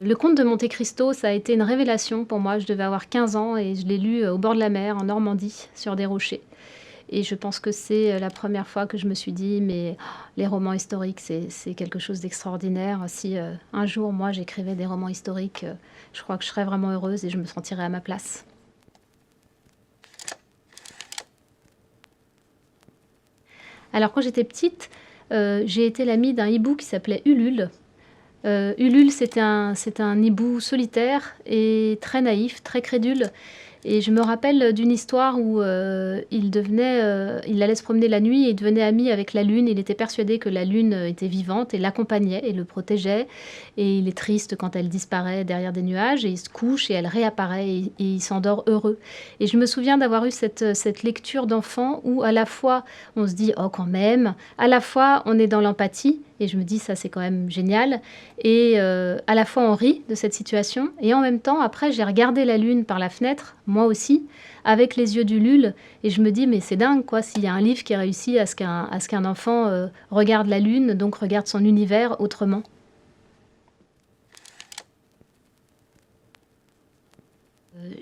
Le Comte de Monte Cristo, ça a été une révélation pour moi. Je devais avoir 15 ans et je l'ai lu, au bord de la mer, en Normandie, sur des rochers et je pense que c'est, la première fois que je me suis dit: «Mais les romans historiques, c'est quelque chose d'extraordinaire. Si, un jour, moi, j'écrivais des romans historiques, je crois que je serais vraiment heureuse et je me sentirais à ma place». Alors quand j'étais petite, j'ai été l'amie d'un hibou qui s'appelait Ulule. Ulule, c'était un hibou solitaire et très naïf, très crédule et je me rappelle d'une histoire où, il allait se promener la nuit et il devenait ami avec la lune. Il était persuadé que la lune, était vivante et l'accompagnait et le protégeait et il est triste quand elle disparaît derrière des nuages et il se couche et elle réapparaît et il s'endort heureux et je me souviens d'avoir eu cette lecture d'enfant où à la fois on se dit: «Oh quand même», à la fois on est dans l'empathie et je me dis: «Ça c'est quand même génial» et à la fois on rit de cette situation et en même temps après j'ai regardé la lune par la fenêtre, moi aussi, avec les yeux d'Ulule et je me dis: «Mais c'est dingue quoi, s'il y a un livre qui réussit à ce qu'un enfant, regarde la lune, donc regarde son univers autrement».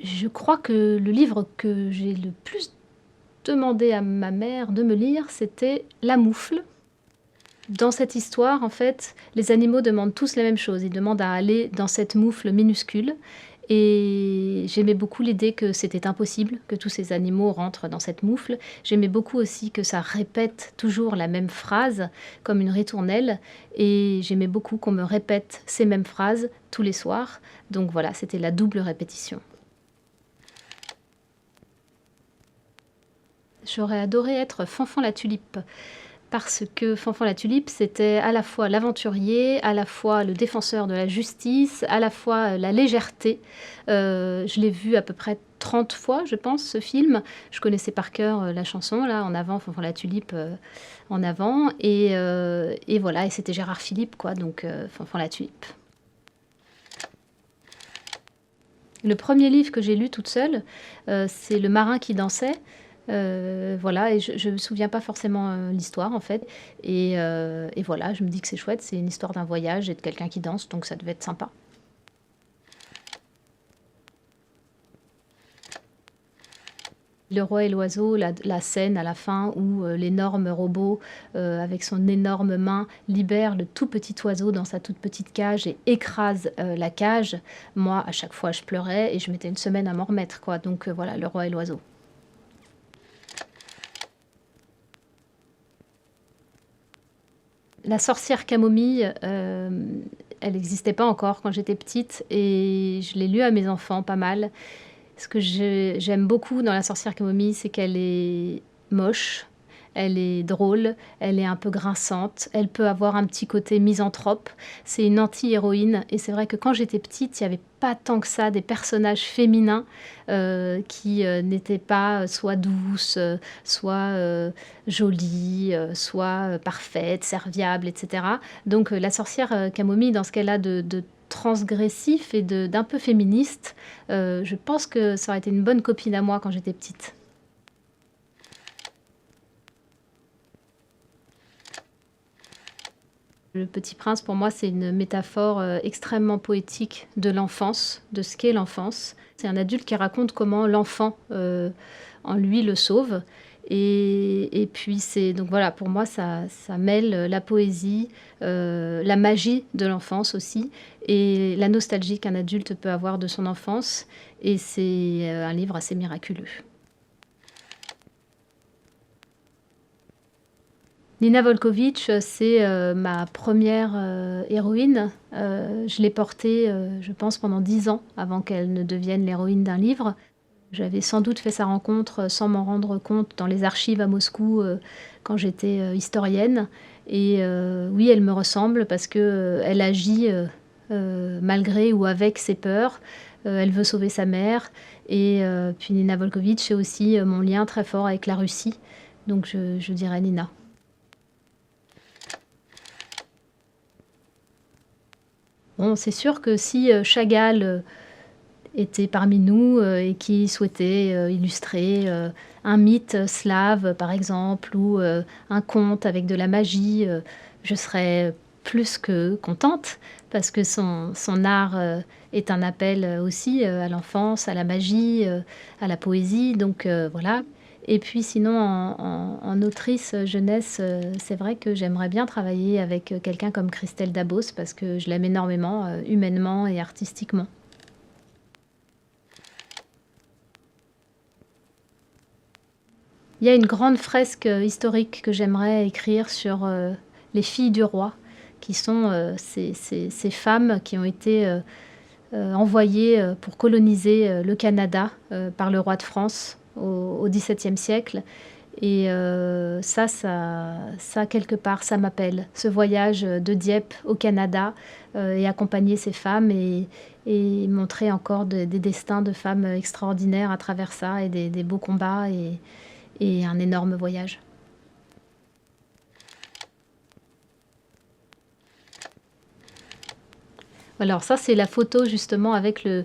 Je crois que le livre que j'ai le plus demandé à ma mère de me lire, c'était La Moufle. Dans cette histoire, en fait, les animaux demandent tous la même chose. Ils demandent à aller dans cette moufle minuscule et j'aimais beaucoup l'idée que c'était impossible que tous ces animaux rentrent dans cette moufle. J'aimais beaucoup aussi que ça répète toujours la même phrase comme une ritournelle et j'aimais beaucoup qu'on me répète ces mêmes phrases tous les soirs. Donc voilà, c'était la double répétition. J'aurais adoré être Fanfan la Tulipe. Parce que Fanfan la Tulipe, c'était à la fois l'aventurier, à la fois le défenseur de la justice, à la fois, la légèreté. Je l'ai vu à peu près 30 fois, je pense, ce film. Je connaissais par cœur, la chanson là, En avant Fanfan la Tulipe, en avant et voilà et c'était Gérard Philipe quoi, donc Fanfan la Tulipe. Le premier livre que j'ai lu toute seule, c'est Le marin qui dansait. Voilà et je me souviens pas forcément, l'histoire en fait et voilà, je me dis que c'est chouette, c'est une histoire d'un voyage et de quelqu'un qui danse, donc ça devait être sympa. Le roi et l'oiseau, la scène à la fin où, l'énorme robot, avec son énorme main, libère le tout petit oiseau dans sa toute petite cage et écrase, la cage. Moi, à chaque fois, je pleurais et je mettais une semaine à m'en remettre quoi, donc voilà, Le roi et l'oiseau. La sorcière camomille, elle n'existait pas encore quand j'étais petite et je l'ai lu à mes enfants pas mal. Ce que j'aime beaucoup dans la sorcière camomille, c'est qu'elle est moche, elle est drôle, elle est un peu grinçante, elle peut avoir un petit côté misanthrope. C'est une anti-héroïne et c'est vrai que quand j'étais petite, il y avait pas tant que ça des personnages féminins, qui, n'étaient pas, soit douces, soit, jolies, soit, parfaites, serviables et cetera. Donc, la sorcière, camomille dans ce qu'elle a de transgressif et d'un peu féministe, je pense que ça aurait été une bonne copine à moi quand j'étais petite. Le Petit Prince, pour moi, c'est une métaphore, extrêmement poétique de l'enfance, de ce qu'est l'enfance. C'est un adulte qui raconte comment l'enfant, en lui, le sauve et puis c'est donc voilà, pour moi, ça mêle, la poésie, la magie de l'enfance aussi et la nostalgie qu'un adulte peut avoir de son enfance et c'est, un livre assez miraculeux. Nina Volkovitch, c'est, ma première re héroïne. Je l'ai portée, je pense pendant 10 ans avant qu'elle ne devienne l'héroïne d'un livre. J'avais sans doute fait sa rencontre, sans m'en rendre compte dans les archives à Moscou, quand j'étais, historienne et oui, elle me ressemble parce que, elle agit, malgré ou avec ses peurs. Elle veut sauver sa mère et puis Nina Volkovitch, c'est aussi, mon lien très fort avec la Russie, donc je dirais Nina. Bon, c'est sûr que si, Chagall, était parmi nous, et qui souhaitait, illustrer, un mythe slave, par exemple, ou, un conte avec de la magie, je serais plus que contente parce que son art, est un appel, aussi, à l'enfance, à la magie, à la poésie donc voilà. Et puis sinon en autrice, jeunesse, c'est vrai que j'aimerais bien travailler avec, quelqu'un comme Christelle Dabos parce que je l'aime énormément, humainement et artistiquement. Il y a une grande fresque, historique que j'aimerais écrire sur, les filles du roi, qui sont, ces femmes qui ont été, envoyées, pour coloniser, le Canada, par le roi de France au XVIIe siècle et ça quelque part, ça m'appelle. Ce voyage, de Dieppe au Canada, et accompagner ces femmes et montrer encore des destins de femmes, extraordinaires à travers ça et des beaux combats et un énorme voyage. Alors ça, c'est la photo justement avec le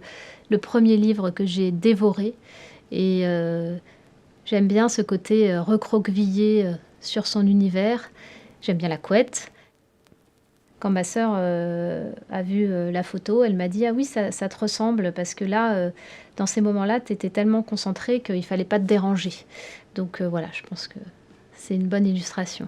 1er livre que j'ai dévoré et j'aime bien ce côté, recroquevillé, sur son univers. J'aime bien la couette. Quand ma sœur, a vu, la photo, elle m'a dit: «Ah oui, ça te ressemble parce que là, dans ces moments-là, tu étais tellement concentrée qu'il fallait pas te déranger». Donc voilà, je pense que c'est une bonne illustration.